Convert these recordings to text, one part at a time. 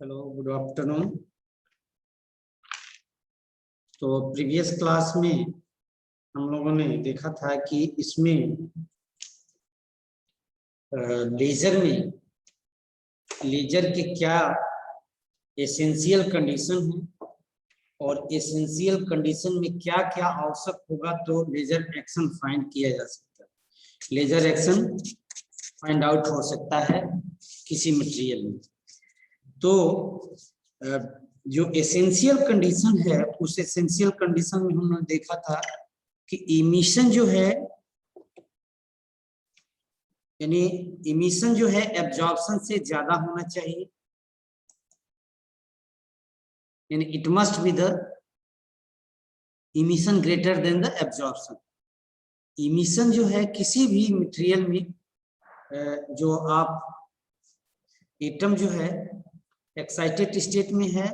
Hello, good afternoon. तो previous class में हम लोगों ने देखा था कि इसमें लेजर के क्या एसेंशियल कंडीशन है और एसेंशियल कंडीशन में क्या क्या आवश्यक होगा तो लेजर एक्शन फाइंड किया जा सकता है। लेजर एक्शन फाइंड आउट हो सकता है किसी मटेरियल में। तो जो एसेंशियल कंडीशन है उस एसेंशियल कंडीशन में हमने देखा था कि इमिशन जो है यानी इमिशन जो है एब्जॉर्प्शन से ज्यादा होना चाहिए, यानी it must be the emission greater than the absorption. Emission जो है किसी भी मटेरियल में जो आप एटम जो है एक्साइटेड स्टेट में है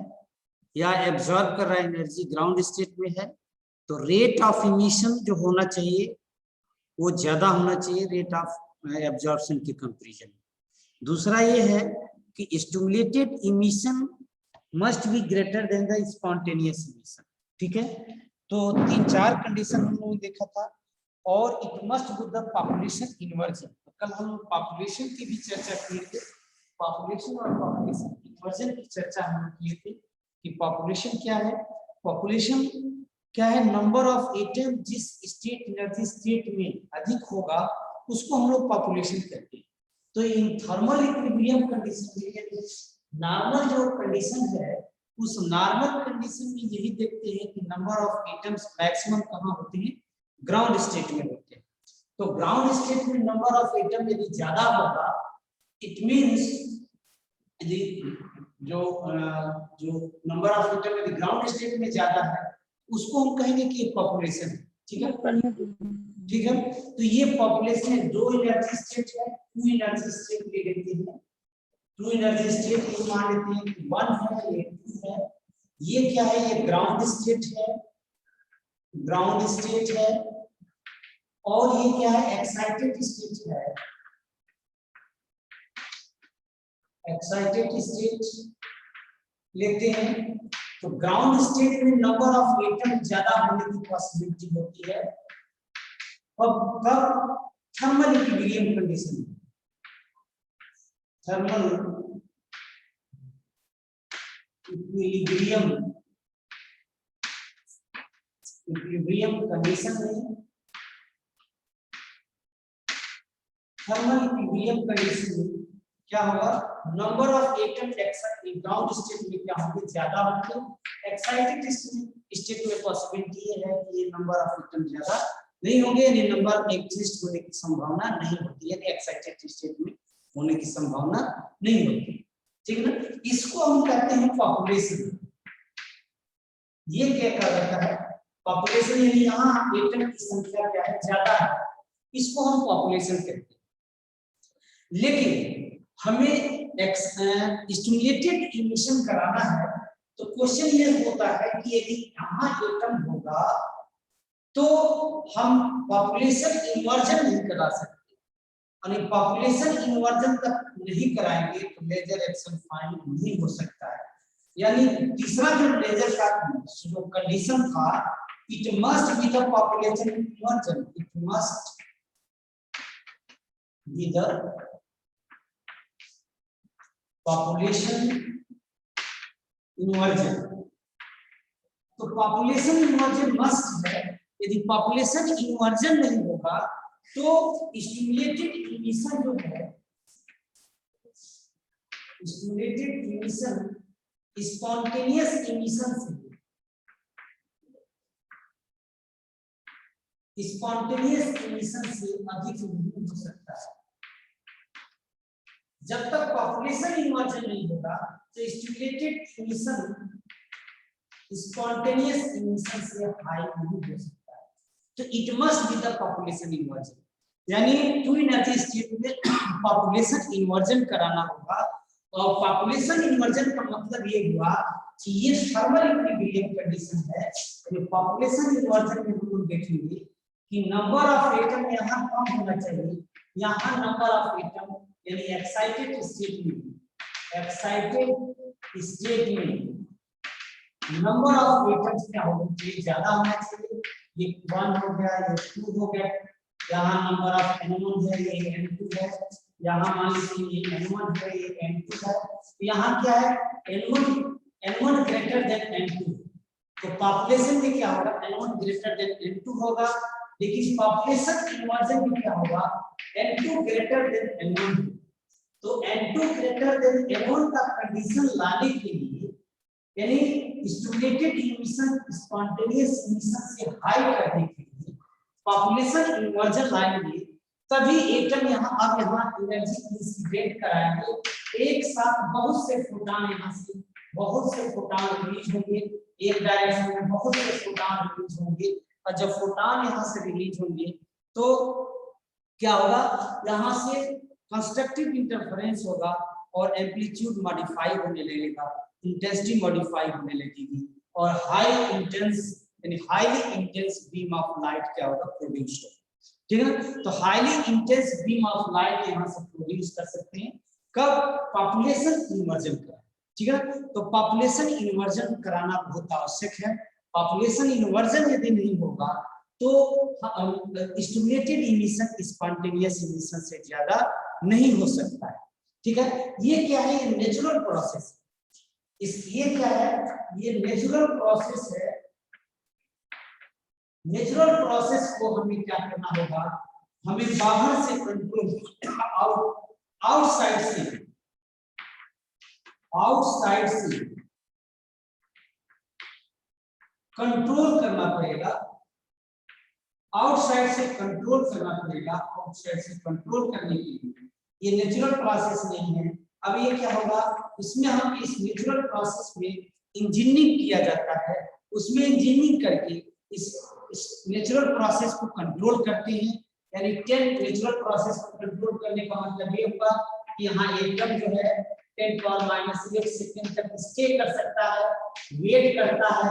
या एब्जॉर्ब कर रहा है एनर्जी ग्राउंड स्टेट में है, तो रेट ऑफ इमिशन जो होना चाहिए वो ज्यादा होना चाहिए रेट ऑफ एब्जॉर्प्शन के कंपैरिजन। दूसरा ये है कि stimulated emission must be greater than the spontaneous emission. ठीक है, तो 3-4 कंडीशन हम लोगों ने देखा था। और it must be the population inversion. कल हम पॉपुलेशन की भी चर्चा किए थे, पॉपुलेशन और पॉपुलेशन इन्वर्जन की चर्चा हम किए थे कि पॉपुलेशन क्या है। पॉपुलेशन क्या है? नंबर ऑफ एटम जिस स्टेट एनर्जी स्टेट में अधिक होगा उसको हम लोग पॉपुलेशन कहते हैं। तो इन थर्मल इक्विलिब्रियम कंडीशन में नॉर्मल जो कंडीशन है उस नॉर्मल कंडीशन में यही देखते हैं कि नंबर ऑफ एटम्स मैक्सिमम कहाँ होते हैं? ग्राउंड स्टेट में होते हैं। तो ग्राउंड स्टेट में नंबर ऑफ एटम यदि ज्यादा होगा इट मींस जो नंबर ऑफ एटम यदि ग्राउंड स्टेट में ज्यादा है उसको हम कहेंगे कि पॉपुलेशन है। ठीक है, ठीक है। तो ये पॉपुलेशन है, दो एनर्जी स्टेट है, टू एनर्जी स्टेट ले लेते हैं। टू एनर्जी स्टेट को मान लेते हैं कि 1 है, ये 2 है। ये क्या है? ये ग्राउंड स्टेट है, ग्राउंड स्टेट है। और ये क्या है? एक्साइटेड स्टेट है, एक्साइटेड स्टेट लेते हैं। तो ग्राउंड स्टेट में नंबर ऑफ एटम ज्यादा होने की पॉसिबिलिटी होती है। अब कब? Thermal equilibrium condition. Thermal equilibrium condition में, थर्मल इक्विलिब्रियम कंडीशन में क्या होगा? Number of atom ground state में क्या होंगे? ज्यादा होंगे। एक्साइटेड स्टेट में पॉसिबिलिटी है कि ये नंबर ऑफ एटम ज्यादा नहीं होंगे, यानी नंबर एग्जिस्ट होने की संभावना नहीं होती है, एक्साइटेड स्टेट में होने की संभावना नहीं होती। ठीक है ना? इसको हम कहते हैं पॉपुलेशन। ये क्या कहा जाता है? पॉपुलेशन, यानी यहाँ एटम की संख्या क्या है? ज्यादा है, इसको हम पॉपुलेशन कहते हैं। लेकिन हमें स्टिमुलेटेड इमिशन कराना है तो क्वेश्चन ये होता है कि यदि यहाँ एटम होगा तो हम पॉपुलेशन इन्वर्जन नहीं करा सकते, और पॉपुलेशन इन्वर्जन तक नहीं कराएंगे तो लेजर एक्शन फाइंड नहीं हो सकता है। यानी तीसरा जो लेजर का जो कंडीशन था, it must be the population inversion, it must be the population inversion. तो पॉपुलेशन इन्वर्जन मस्ट है। यदि पॉपुलेशन इन्वर्जन नहीं होगा तो स्टिमुलेटेड इमिशन जो है, स्टिमुलेटेड इमिशन स्पॉन्टेनियस इमिशन से, स्पॉन्टेनियस इमिशन से अधिक नहीं हो सकता है। जब तक पॉपुलेशन इन्वर्जन नहीं होगा तो स्टिमुलेटेड इमिशन स्पॉन्टेनियस इमिशन से हाई नहीं हो सकता है। तो it must be the population inversion, यानी टू एनर्जी स्टेट में पॉपुलेशन इन्वर्जन कराना होगा। और पॉपुलेशन इन्वर्जन का मतलब ये हुआ कि ये थर्मल इक्विलिब्रियम कंडीशन है। तो पॉपुलेशन इन्वर्जन में हम लोग देखेंगे कि नंबर ऑफ एटम यहाँ कम होना चाहिए, यहाँ नंबर ऑफ एटम यानी एक्साइटेड स्टेट में, एक्साइटेड स्टेट में नंबर ऑफ एटम्स क्या होना चाहिए, ज्यादा होना चाहिए। ये 1 हो गया, ये 2 हो गया, यहाँ नंबर ऑफ N1 है, ये N2 है, यहाँ मान लीजिए ये N1 है, ये N2 है, तो यहाँ क्या है N1 ग्रेटर देन N2, तो पॉपुलेशन में क्या होगा N1 ग्रेटर देन N2 होगा, लेकिन पॉपुलेशन इन्वर्जन में क्या होगा N2 ग्रेटर देन N1। तो N2 ग्रेटर देन N1 का कंडीशन लाने के लिए यानी स्टिमुलेटेड इमिशन स्पॉन्टेनियस इमिशन से हाई करने के लिए पॉपुलेशन इन्वर्जन लाएंगे, तभी एटम यहाँ अब यहाँ एनर्जी डिसिपेट कराएंगे, एक साथ बहुत से फोटॉन यहाँ से बहुत से फोटॉन रिलीज होंगे, एक डायरेक्शन में बहुत से फोटॉन रिलीज होंगे, और जब फोटॉन यहाँ से रिलीज होंगे तो क्या होगा, यहाँ से कंस्ट्रक्टिव इंटरफेरेंस होगा और एम्पलीट्यूड मॉडिफाई होने लगेगा, इंटेंसिटी मॉडिफाई होने लगेगी, और हाई इंटेंस यानी highly intense beam of light क्या होगा प्रोड्यूस होगा। ठीक है ना, तो highly intense beam of light यहाँ से प्रोड्यूस कर सकते हैं कब, पॉपुलेशन इन्वर्जन करा। ठीक है, तो पॉपुलेशन इन्वर्जन कराना बहुत आवश्यक है। पॉपुलेशन इन्वर्जन यदि नहीं होगा तो स्टिमुलेटेड इमिशन स्पॉन्टेनियस इमिशन से ज्यादा नहीं हो सकता है। ठीक है, ये क्या है, ये नेचुरल प्रोसेस, ये क्या है, ये नेचुरल प्रोसेस है। नेचुरल प्रोसेस को हमें क्या करना होगा, हमें बाहर से कंट्रोल, आउटसाइड से कंट्रोल करना पड़ेगा, आउटसाइड से कंट्रोल करना पड़ेगा। आउटसाइड से कंट्रोल करने के लिए ये नेचुरल प्रोसेस नहीं है। अब ये क्या होगा, इसमें हम इस नेचुरल प्रोसेस में इंजीनियरिंग किया जाता है, उसमें इंजीनियरिंग करके इस नेचुरल प्रोसेस को कंट्रोल करते हैं। यानी 10 नेचुरल प्रोसेस को कंट्रोल करने का मतलब ये होगा कि यहाँ एटम जो है 10⁻⁰ सेकंड तक स्टे कर सकता है, वेट करता है।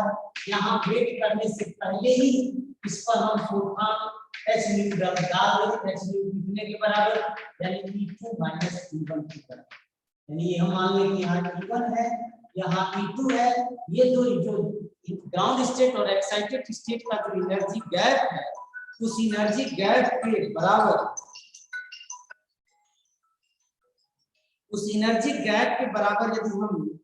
यहाँ वेट करने से पहले ही इस पर हम फोटॉन H डाल देते, H कितने के बराबर, यानी E2 - E1 के बराबर। यानी ये हम मान लें कि यहाँ E1 है, यहाँ E2 है, ये जो ग्राउंड स्टेट और एक्साइटेड स्टेट का जो एनर्जी गैप है, उस एनर्जी गैप के बराबर, उस एनर्जी गैप के बराबर यदि हम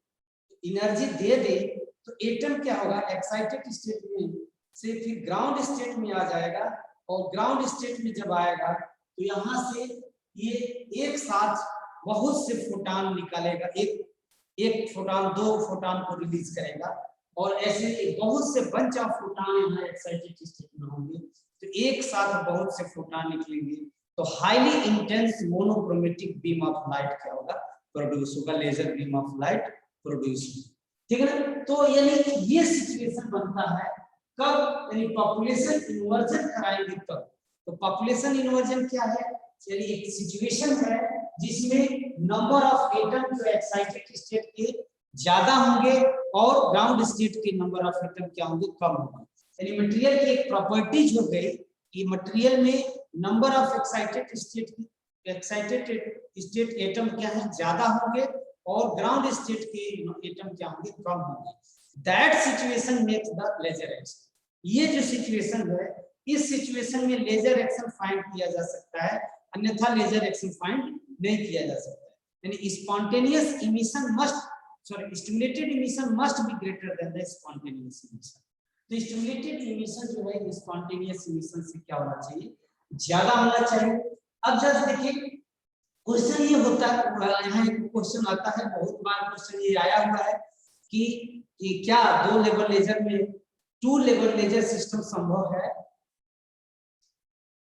एनर्जी दे दें तो एटम क्या होगा, एक्साइटेड स्टेट में से फिर ग्राउंड स्टेट में आ जाएगा, और ग्राउंड स्टेट में जब आएगा तो यहाँ से ये एक साथ बहुत से फोटॉन निकालेगा, एक फोटॉन 2 फोटॉन को रिलीज करेगा, और ऐसे बहुत से बंच ऑफ फोटॉन यहाँ एक्साइटेड स्टेट में होंगे, तो एक साथ बहुत से फोटॉन निकलेंगे, तो highly intense monochromatic beam of light क्या होगा प्रोड्यूस होगा, laser beam of light produce होगा। ठीक है ना, तो यानी ये सिचुएशन बनता है कब, यानी पॉपुलेशन इन्वर्जन कराएंगे तब। तो पॉपुलेशन इन्वर्जन क्या है, यानी एक सिचुएशन है जिसमें नंबर ऑफ एटम जो एक्साइटेड स्टेट के ज्यादा होंगे और ग्राउंड स्टेट के नंबर ऑफ एटम क्या होंगे, कम होंगे। यानी मटेरियल की एक प्रॉपर्टीज हो गई कि मटेरियल में number of excited state atom क्या है, ज्यादा होंगे, और ग्राउंड स्टेट के एटम क्या होंगे, कम होंगे। That situation makes the laser action. ये जो सिचुएशन है, इस सिचुएशन में लेजर एक्शन फाइंड किया जा सकता है, अन्यथा लेजर एक्शन फाइंड नहीं किया जा सकता है। यानी spontaneous emission must, sorry stimulated emission must be greater than the spontaneous emission. तो स्टिमुलेटेड इमिशन जो है स्पॉन्टेनियस इमिशन से क्या होना चाहिए, ज्यादा होना चाहिए। अब जस्ट देखिए क्वेश्चन ये होता है, यहाँ एक क्वेश्चन आता है, बहुत बार क्वेश्चन ये आया हुआ है कि क्या 2 लेवल लेजर में 2 लेवल लेजर सिस्टम संभव है,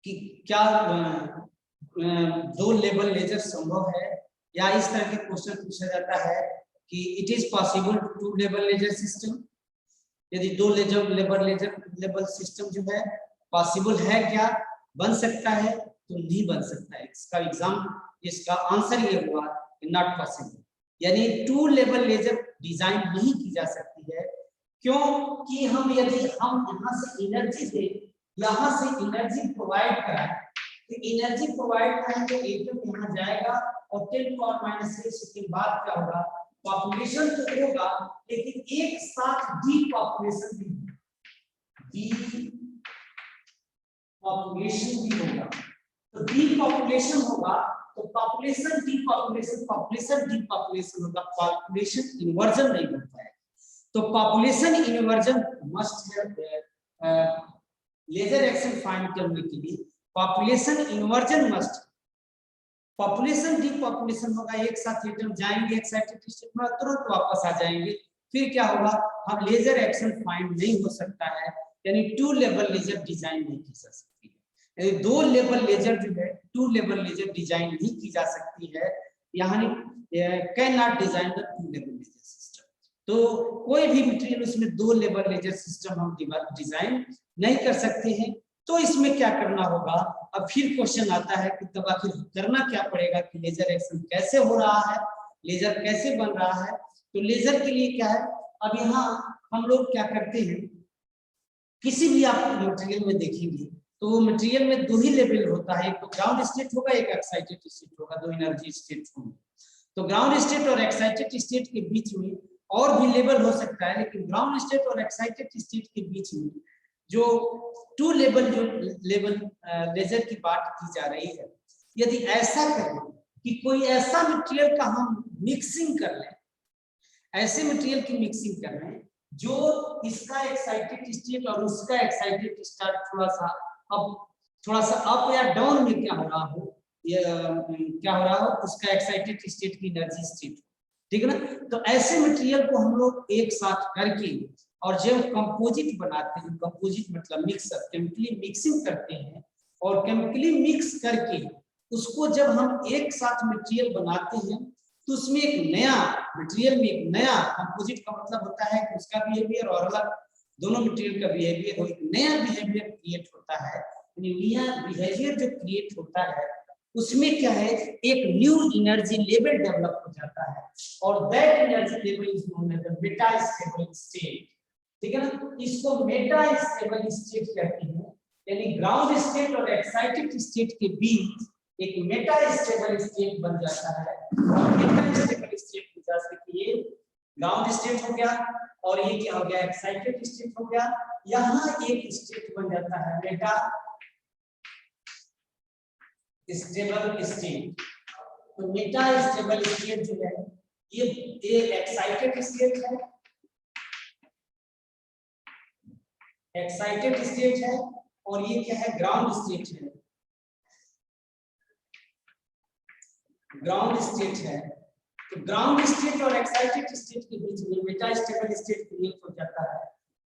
कि क्या 2 लेवल लेजर संभव है, या इस तरह के क्वेश्चन पूछा जाता है कि it is possible 2 level laser system. यदि 2 लेवल सिस्टम जो है पॉसिबल है, क्या बन सकता है, तो नहीं बन सकता है। इसका आंसर ये हुआ नॉट पॉसिबल, यानी 2 लेवल लेजर डिजाइन नहीं की जा सकती है। क्योंकि यदि हम यहाँ से एनर्जी दे, यहाँ से एनर्जी प्रोवाइड कराएं, तो एनर्जी प्रोवाइड कराएंगे, एटम यहाँ जाएगा और 10⁻⁶ सेकंड बाद क्या होगा, पॉपुलेशन तो होगा लेकिन एक साथ डीपॉपुलेशन भी होगा, डीपॉपुलेशन भी होगा। तो डीपॉपुलेशन होगा तो पॉपुलेशन डीपॉपुलेशन, पॉपुलेशन डीपॉपुलेशन होगा, पॉपुलेशन इन्वर्जन नहीं हो पाएगा। तो पॉपुलेशन इन्वर्जन मस्ट है, लेजर एक्शन फाइंड करने के लिए पॉपुलेशन इन्वर्जन मस्ट। पॉपुलेशन डीपॉपुलेशन होगा, एक साथ एटम जाएंगे एक्साइटेड स्टेट में, तुरंत वापस आ जाएंगे, फिर क्या होगा, हम लेजर एक्शन फाइंड नहीं हो सकता है, यानी टू लेवल लेजर डिजाइन नहीं की जा सकती है, यानी दो लेवल लेजर जो है टू लेवल लेजर डिजाइन नहीं की जा सकती है, यानी can not design the two level laser system. तो कोई भी मटेरियल उसमें दो लेवल लेजर सिस्टम हम डिजाइन नहीं कर सकते हैं। तो इसमें क्या करना होगा, अब फिर क्वेश्चन आता है कि तब आखिर करना क्या पड़ेगा कि लेजर एक्शन कैसे हो रहा है, लेजर कैसे बन रहा है। तो लेजर के लिए क्या है, अब यहाँ हम लोग क्या करते हैं, किसी भी आप मटेरियल में देखेंगे तो वो मटेरियल में दो ही लेवल होता है, एक तो ग्राउंड स्टेट होगा, एक एक्साइटेड स्टेट होगा, दो एनर्जी स्टेट होंगे। तो ग्राउंड स्टेट और एक्साइटेड स्टेट के बीच में और भी लेवल हो सकता है, लेकिन ग्राउंड स्टेट और एक्साइटेड स्टेट के बीच में जो टू लेवल जो लेवल लेजर की बात की जा रही है, यदि ऐसा करें कि कोई ऐसा मटेरियल का हम मिक्सिंग कर लें, ऐसे मटेरियल की मिक्सिंग कर लें जो इसका एक्साइटेड स्टेट और उसका एक्साइटेड स्टेट थोड़ा सा अप या डाउन में क्या हो रहा हो, क्या हो रहा हो, उसका एक्साइटेड स्टेट की एनर्जी स्टेट, ठीक है ना। तो ऐसे मटेरियल को हम लोग एक साथ करके और जब कंपोजिट बनाते हैं, कंपोजिट मतलब मिक्सअप, केमिकली मिक्सिंग करते हैं, और केमिकली मिक्स करके उसको जब हम एक साथ मटेरियल बनाते हैं तो उसमें एक नया मटेरियल में एक नया कंपोजिट का मतलब होता है कि उसका बिहेवियर और अलग दोनों मटेरियल का बिहेवियर हो, एक नया बिहेवियर क्रिएट होता है। नया बिहेवियर जो क्रिएट होता है उसमें क्या है, एक न्यू एनर्जी लेवल डेवलप हो जाता है, और that energy level is known as the metastable state, ठीक है ना। इसको मेटा स्टेबल स्टेट कहते हैं, यानी ग्राउंड स्टेट और एक्साइटेड स्टेट के बीच एक मेटा स्टेबल स्टेट बन जाता है। और मेटा स्टेबल स्टेट की जैसे कि ये ग्राउंड स्टेट हो गया और ये क्या हो गया, एक्साइटेड स्टेट हो गया, यहाँ एक स्टेट बन जाता है मेटा स्टेबल स्टेट। तो मेटा स्टेबल स्टेट जो है ये एक्साइटेड स्टेट है, एक्साइटेड स्टेट है, और ये क्या है, ग्राउंड स्टेट है, ग्राउंड स्टेट है। तो ग्राउंड स्टेट और एक्साइटेड स्टेट के बीच में मेटा स्टेबल स्टेट क्रिएट हो जाता है।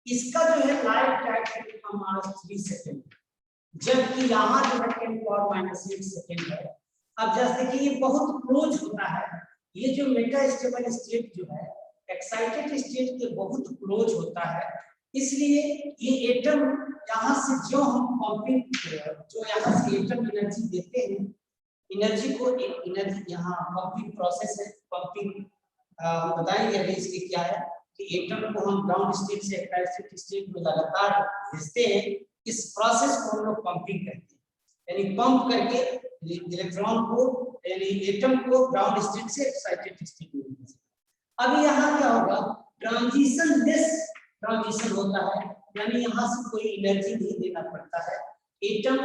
इसका जो है लाइफ टाइम हमारा 3 सेकंड, जबकि यहाँ जो है 10⁻⁸ सेकंड है। अब जैसे देखिए ये बहुत क्लोज होता है, ये जो मेटा स्टेबल स्टेट जो है एक्साइटेड स्टेट के बहुत क्लोज होता है, इसलिए ये एटम यहाँ से जो हम पंपिंग, जो यहाँ से एटम एनर्जी देते हैं, एनर्जी को एक एनर्जी यहाँ पंपिंग प्रोसेस है, पंपिंग हम बताएंगे अभी इसके क्या है कि एटम को हम ग्राउंड स्टेट से एक्साइटेड स्टेट में लगातार भेजते हैं, इस प्रोसेस को हम लोग पंपिंग करते हैं, यानी पंप करके इलेक्ट्रॉन को यानी एटम को ग्राउंड स्टेट से एक्साइटेड स्टेट में भेजते हैं। अब यहाँ क्या होगा, ट्रांजिशन लेस ट्रांजिशन होता है, यानी यहाँ से कोई एनर्जी नहीं देना पड़ता है, एटम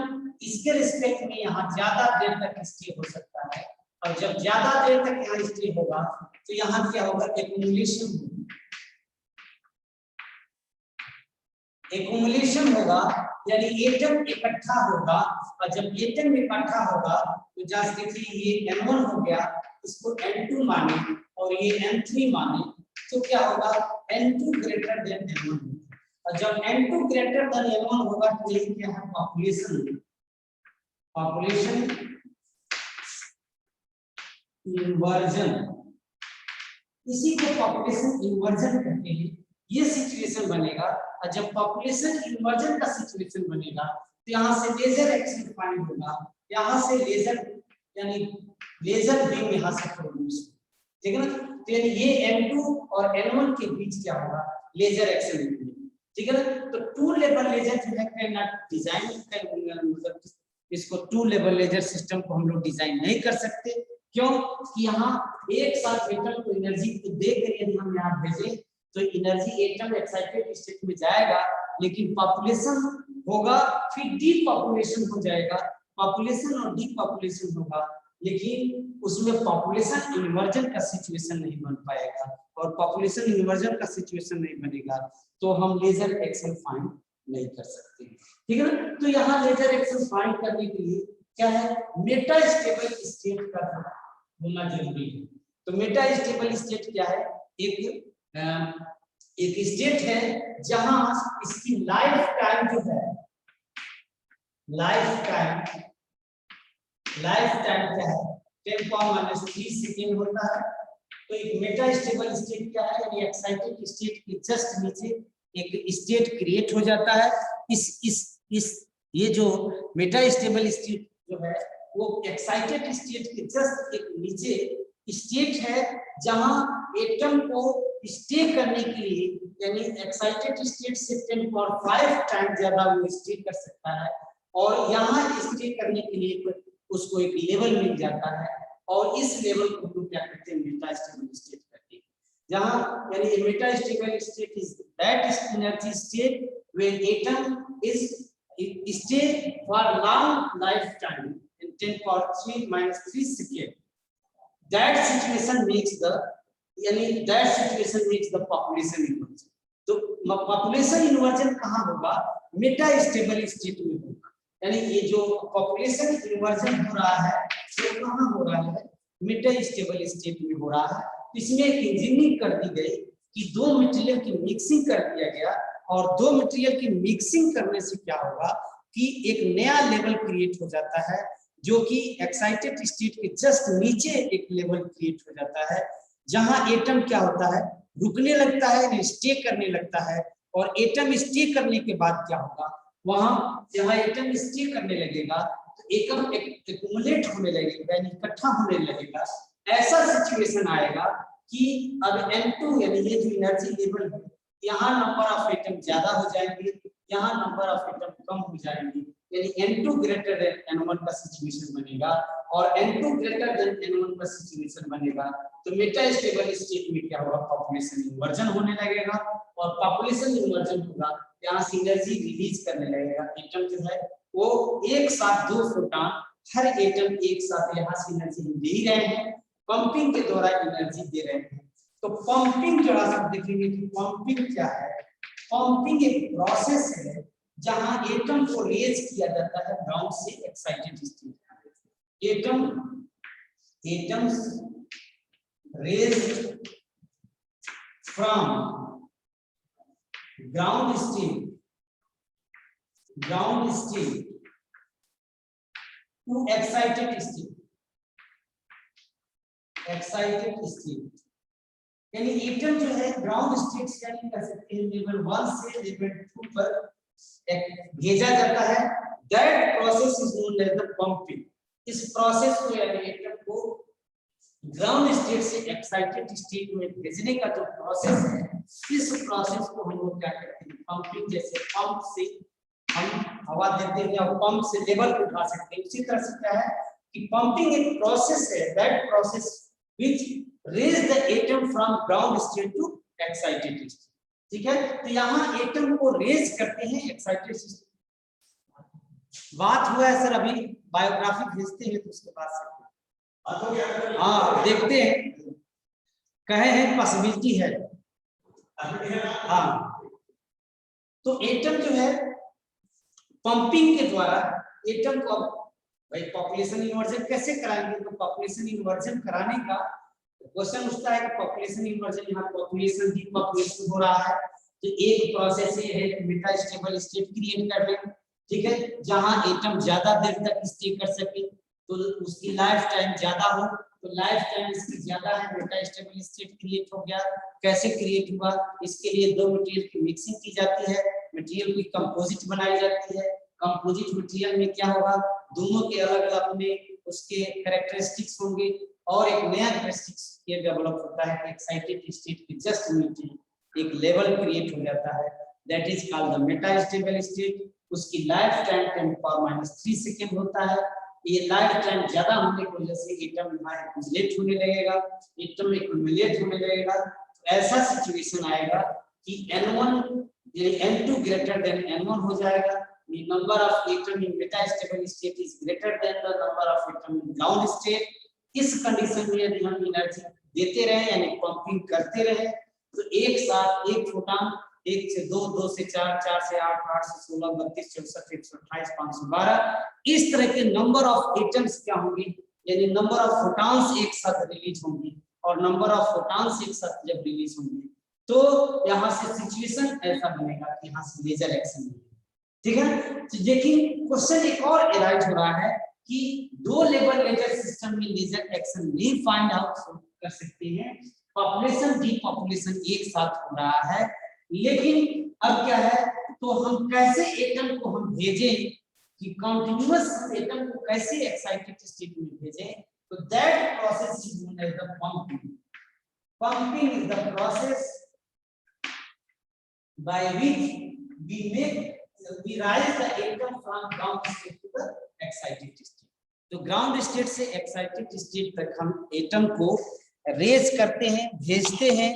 इसके रिस्पेक्ट में यहाँ ज्यादा देर तक स्टे हो सकता है, और जब ज्यादा देर तक यहाँ स्टे होगा तो यहाँ क्या होगा, एक्यूमुलेशन होगा, यानी एटम इकट्ठा होगा, और जब एटम इकट्ठा होगा तो जैसे देखिए ये N1 हो गया, इसको N2 माने और ये N3 माने, तो क्या होगा, N2 ग्रेटर देन N1, और जब N2 ग्रेटर देन N1 होगा तो ये क्या है, पॉपुलेशन, पॉपुलेशन इन्वर्जन, इसी को पॉपुलेशन इन्वर्जन कहते हैं। ये सिचुएशन बनेगा, और जब पॉपुलेशन इन्वर्जन का सिचुएशन बनेगा तो यहाँ से लेजर एक्शन फाइंड होगा, यहाँ से लेजर यानी लेजर बीम यहाँ से प्रोड्यूस, ठीक है ना। तो यानी ये N2 और N1 के बीच क्या होगा, लेजर एक्शन, ठीक है ना। तो टू लेवल लेजर जो है कैन नॉट डिजाइन, मतलब इसको टू लेवल लेजर सिस्टम को हम लोग डिजाइन नहीं कर सकते, क्यों कि यहाँ एक साथ एटम को एनर्जी को देकर यदि हम यहाँ भेजें तो एनर्जी एटम एक्साइटेड स्टेट में जाएगा, लेकिन पॉपुलेशन होगा, फिर डीपॉपुलेशन हो जाएगा, पॉपुलेशन और डीपॉपुलेशन होगा, लेकिन उसमें पॉपुलेशन इन्वर्जन का सिचुएशन नहीं बन पाएगा, और पॉपुलेशन इन्वर्जन का सिचुएशन नहीं बनेगा तो हम लेजर एक्शन फाइंड नहीं कर सकते, ठीक है ना। तो यहाँ लेजर एक्शन फाइंड करने के लिए क्या है, मेटा स्टेबल स्टेट का होना जरूरी है। तो मेटा स्टेबल स्टेट क्या है, एक स्टेट है जहां इसकी लाइफ टाइम जो है, लाइफ टाइम क्या है 10⁻³ सेकेंड होता है। तो एक मेटा स्टेबल स्टेट क्या है, यानी एक्साइटेड स्टेट के जस्ट नीचे एक स्टेट क्रिएट हो जाता है। इस ये जो मेटा स्टेबल स्टेट जो है वो एक्साइटेड स्टेट के जस्ट एक नीचे स्टेट है जहां एटम को स्टे करने के लिए, यानी एक्साइटेड स्टेट से 10⁻5 टाइम ज्यादा वो स्टे कर सकता है, और यहाँ स्टे करने के लिए उसको एक लेवल मिल जाता है, और इस लेवल को हम क्या कहते हैं, मेटा स्टेबल स्टेट कहते हैं। जहां यानी Meta stable state is that energy state when atom is stay for long life time in 10⁻³ second. That situation makes the, यानी that situation makes the population inversion। तो population inversion कहाँ होगा, Meta stable state में होगा, यानी ये जो population inversion हो रहा है वो कहाँ हो रहा है, मेटा स्टेबल स्टेट में हो रहा है। इसमें एक इंजीनियरिंग कर दी गई कि दो मटेरियल की मिक्सिंग कर दिया गया, और दो मटेरियल की मिक्सिंग करने से क्या होगा कि एक नया लेवल क्रिएट हो जाता है, जो कि एक्साइटेड स्टेट के जस्ट नीचे एक लेवल क्रिएट हो जाता है, जहां एटम क्या होता है, रुकने लगता है, स्टे करने लगता है। और एटम स्टे करने के बाद क्या होगा, वहां जहां एटम स्टे करने लगेगा तो एकम एक्युमुलेट होने लगेगा, यानी इकट्ठा होने लगेगा। ऐसा सिचुएशन आएगा कि अब N2 यानी ये जो एनर्जी लेवल है, यहाँ नंबर ऑफ एटम ज्यादा हो जाएंगे, यहाँ नंबर ऑफ एटम कम हो जाएंगे, यानी N2 ग्रेटर देन N1 का सिचुएशन बनेगा, और N2 ग्रेटर देन N1 का सिचुएशन बनेगा। तो मेटा स्टेबल स्टेट में क्या होगा, पॉपुलेशन इन्वर्जन होने लगेगा, और पॉपुलेशन इन्वर्जन होगा, यहाँ से एनर्जी रिलीज करने लगेगा। एटम जो है वो एक साथ 2 फोटॉन, हर एटम एक साथ यहाँ से एनर्जी दे ही रहे हैं, पंपिंग के द्वारा एनर्जी दे रहे हैं। तो पंपिंग जो आप देखेंगे कि पंपिंग क्या है, पंपिंग एक प्रोसेस है जहां एटम को रेज किया जाता है ग्राउंड से excited state. Atoms raise from ground state to excited state. यानी एटम जो है ग्राउंड स्टेट से, यानी कह सकते हैं लेवल 1 से लेवल 2 पर भेजा जाता है। That process is known as the pumping. इस प्रोसेस को, यानी एटम को ग्राउंड स्टेट से एक्साइटेड स्टेट में भेजने का जो प्रोसेस है, इस प्रोसेस को हम लोग क्या कहते हैं, पंपिंग। जैसे पंप से हम हवा देते हैं या पंप से लेवल उठा सकते हैं, उसी तरह से क्या है कि पंपिंग एक प्रोसेस है, that process which raise the atom from ground state to excited state. ठीक है, तो यहाँ एटम को रेज करते हैं एक्साइटेड स्टेट। बात हुआ है सर, अभी बायोग्राफी भेजते हैं तो उसके बाद से हाँ देखते हैं, कहे हैं पॉसिबिलिटी है। हाँ, तो एटम जो है पंपिंग के द्वारा एटम को, भाई पॉपुलेशन इन्वर्जन कैसे कराएंगे, तो पॉपुलेशन इन्वर्जन कराने का क्वेश्चन उठता है कि पॉपुलेशन इन्वर्जन, यहाँ पॉपुलेशन डीपॉपुलेशन हो रहा है, तो एक प्रोसेस ये है कि मेटा स्टेबल स्टेट क्रिएट कर रहे हैं। ठीक है, जहां एटम ज्यादा देर तक स्टे कर सके, तो उसकी लाइफ टाइम ज्यादा हो, तो लाइफ टाइम इसकी ज्यादा है, मेटा स्टेबल स्टेट क्रिएट हो गया। कैसे क्रिएट हुआ, इसके लिए दो मटेरियल की मिक्सिंग की जाती है, मटेरियल की कंपोजिट बनाई जाती है। कंपोजिट मटेरियल में क्या होगा, दोनों के अलग अलग अपने उसके कैरेक्टरिस्टिक्स होंगे, और एक नया कैरेक्टरिस्टिक्स ये डेवलप होता है कि एक्साइटेड स्टेट के जस्ट नीचे एक लेवल क्रिएट हो जाता है, that is called the metastable state. उसकी लाइफ टाइम 10⁻³ सेकेंड होता है। ये लाइफ टाइम ज्यादा होने की वजह से एटम एक्यूमुलेट होने लगेगा, एटम एक्यूमुलेट होने लगेगा। तो ऐसा सिचुएशन आएगा कि N1 N2 greater than N1 हो जाएगा। The number of atom in metastable state is greater than the number of atom in ground state. इस कंडीशन में यदि हम एनर्जी देते रहे यानी पंपिंग करते रहे तो एक साथ एक फोटॉन 1 से 2, 2 से 4, 4 से 8, 8 से 16, 32, 64, 128, 512 इस तरह के नंबर ऑफ एटम्स क्या होंगे, यानी नंबर ऑफ फोटॉन्स एक साथ रिलीज होंगे। और नंबर ऑफ फोटॉन्स एक साथ जब रिलीज होंगे तो यहाँ से सिचुएशन ऐसा बनेगा कि यहाँ से लेजर एक्शन, ठीक है। तो देखिए क्वेश्चन एक और एराइज हो रहा है कि 2 लेवल लेजर सिस्टम में लेजर एक्शन नहीं फाइंड आउट कर सकते हैं, पॉपुलेशन डीपॉपुलेशन एक साथ हो रहा है। लेकिन अब क्या है, तो हम कैसे एटम को हम भेजें कि कंटीन्यूअस एटम को कैसे एक्साइटेड स्टेट में भेजें, तो that process is known as the pumping. Pumping is the process by which we raise the atom from ground state to the excited state। तो ग्राउंड स्टेट से एक्साइटेड स्टेट तक हम atom को raise करते हैं, भेजते हैं,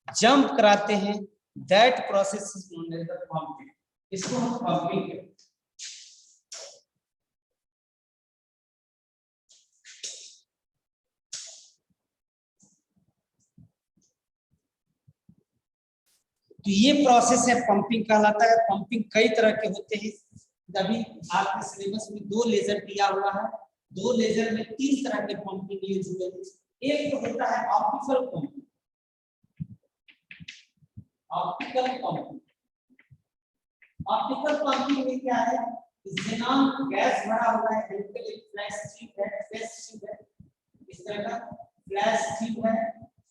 जंप कराते हैं। That process is known as the pumping. इसको हम पंपिंग कहते हैं। तो ये प्रोसेस है पंपिंग कहलाता है। पंपिंग कई तरह के होते हैं। अभी आपके सिलेबस में 2 लेजर दिया हुआ है, 2 लेजर में 3 तरह के पंपिंग यूज हुए हैं। एक तो होता है optical pumping. Optical pumping, optical pumping में क्या है, xenon गैस भरा हुआ है, एक फ्लैश ट्यूब है, फ्लैश ट्यूब है, इस तरह का फ्लैश ट्यूब है।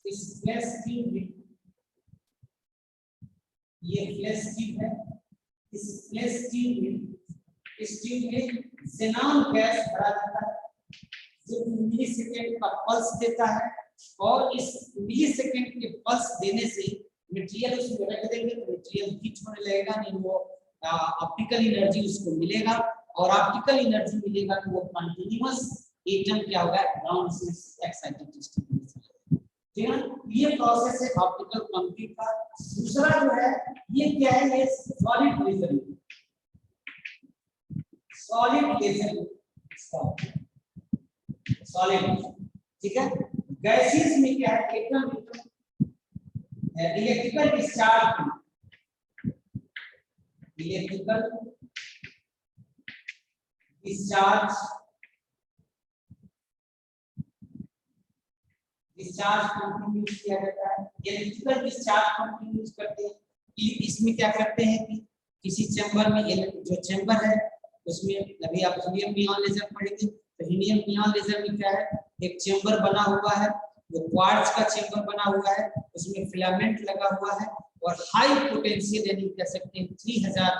इस फ्लैश ट्यूब में ये फ्लैश ट्यूब है, इस फ्लैश ट्यूब में इस ट्यूब में xenon गैस भरा जाता है जो मिली सेकेंड का पल्स देता है। और इस मिली सेकेंड के पल्स देने से मटेरियल उसमें रख देंगे तो मटेरियल हीट होने लगेगा, नहीं वो ऑप्टिकल एनर्जी उसको मिलेगा। और ऑप्टिकल एनर्जी मिलेगा तो वो कंटीन्यूअस एटम क्या होगा, ग्राउंड से एक्साइटेड स्टेट में चला जाएगा। ठीक है, ये प्रोसेस है ऑप्टिकल पंपिंग का। दूसरा जो है ये क्या है, ये solid laser. Solid laser, solid, ठीक है। गैसेस में क्या है, एकदम electrical discharge, electrical discharge, discharge pumping use किया जाता है। इलेक्ट्रिकल डिस्चार्ज पंपिंग यूज करते हैं। इसमें क्या करते हैं कि किसी चैम्बर में, जो चैम्बर है उसमें, अभी आप हीलियम नियॉन लेजर पढ़ेंगे तो हीलियम नियॉन लेजर में क्या है, एक चैम्बर बना हुआ है, वो क्वार्ट्ज का चैम्बर बना हुआ है, उसमें फिलामेंट लगा हुआ है और हाई पोटेंशियल यानी कह सकते हैं 3000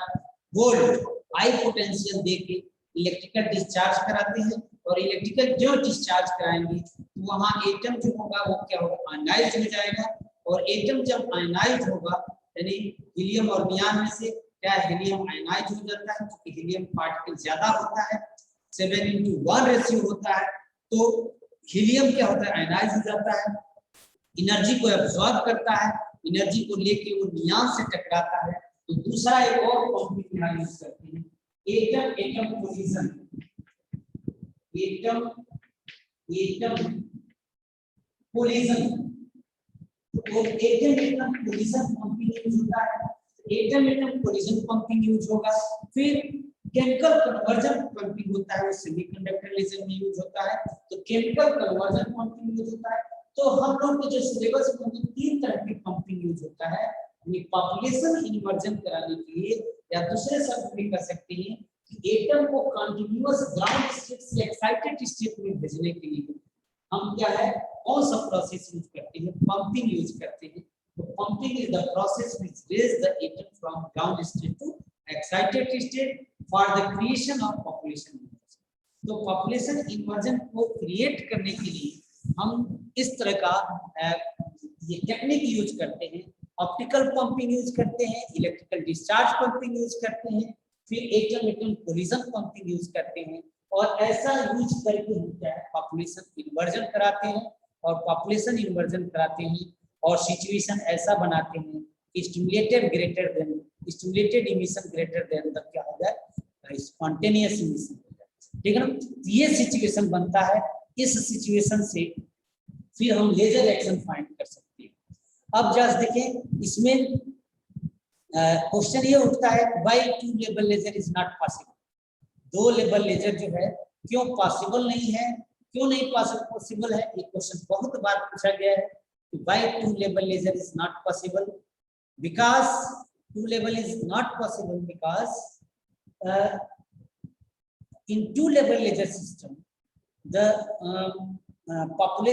वोल्ट हाई पोटेंशियल देके इलेक्ट्रिकल डिस्चार्ज कराते हैं। और इलेक्ट्रिकल जो डिस्चार्ज कराएंगे तो वहां एटम जो होगा वो क्या होगा, आयनाइज हो जाएगा। और एटम जब आयनाइज होगा यानी हीलियम और नियॉन में से क्या हीलियम आयनाइज हो जाता है, क्योंकि हीलियम पार्टिकल ज्यादा होता है, 7:1 रेशियो होता है। तो हीलियम क्या होता है, आयनाइज हो जाता है, एनर्जी को एब्जॉर्ब करता है, एनर्जी को लेके वो नियॉन से टकराता है। तो दूसरा एक और पंपिंग यहाँ यूज करते हैं, atom atom collision. Atom atom collision, तो atom atom collision pumping use होता है। Atom atom collision pumping use होगा। फिर केमिकल कन्वर्जन पंपिंग होता है, वो सेमीकंडक्टर लेजर में यूज होता है। तो केमिकल कन्वर्जन पंपिंग यूज होता है। तो हम लोग के जो सिलेबस में 3 तरह की पंपिंग यूज होता है, यानी पॉपुलेशन इन्वर्जन कराने के लिए, या दूसरे शब्द में कह सकते हैं कि एटम को कंटीन्यूअस ग्राउंड स्टेट से एक्साइटेड स्टेट में भेजने के लिए हम क्या है, कौन सा प्रोसेस यूज करते हैं, पंपिंग यूज करते हैं। तो pumping is the process which raise the atom from ground state to excited state for the creation of population inversion. तो पॉपुलेशन इन्वर्जन को क्रिएट करने के लिए हम इस तरह का ये टेक्निक यूज करते हैं। ऑप्टिकल पंपिंग यूज करते हैं, इलेक्ट्रिकल डिस्चार्ज पंपिंग यूज करते हैं, फिर atom atom collision pumping use करते हैं। और ऐसा यूज करके हम क्या है पॉपुलेशन इन्वर्जन कराते हैं, और पॉपुलेशन इन्वर्जन कराते हैं और सिचुएशन ऐसा बनाते हैं कि stimulated emission greater than the क्या हो जाए स्पॉन्टेनियस इमिशन, ठीक है ना। ये सिचुएशन बनता है, इस सिचुएशन से फिर हम लेजर एक्शन फाइंड कर सकते हैं। अब जस्ट देखें इसमें क्वेश्चन ये उठता है why 2 level laser is not possible, 2 level laser जो है क्यों पॉसिबल नहीं है, क्यों नहीं पॉसिबल है, ये क्वेश्चन बहुत बार पूछा गया है कि why 2 level laser is not possible, because 2 level is not possible because in 2 level laser system the population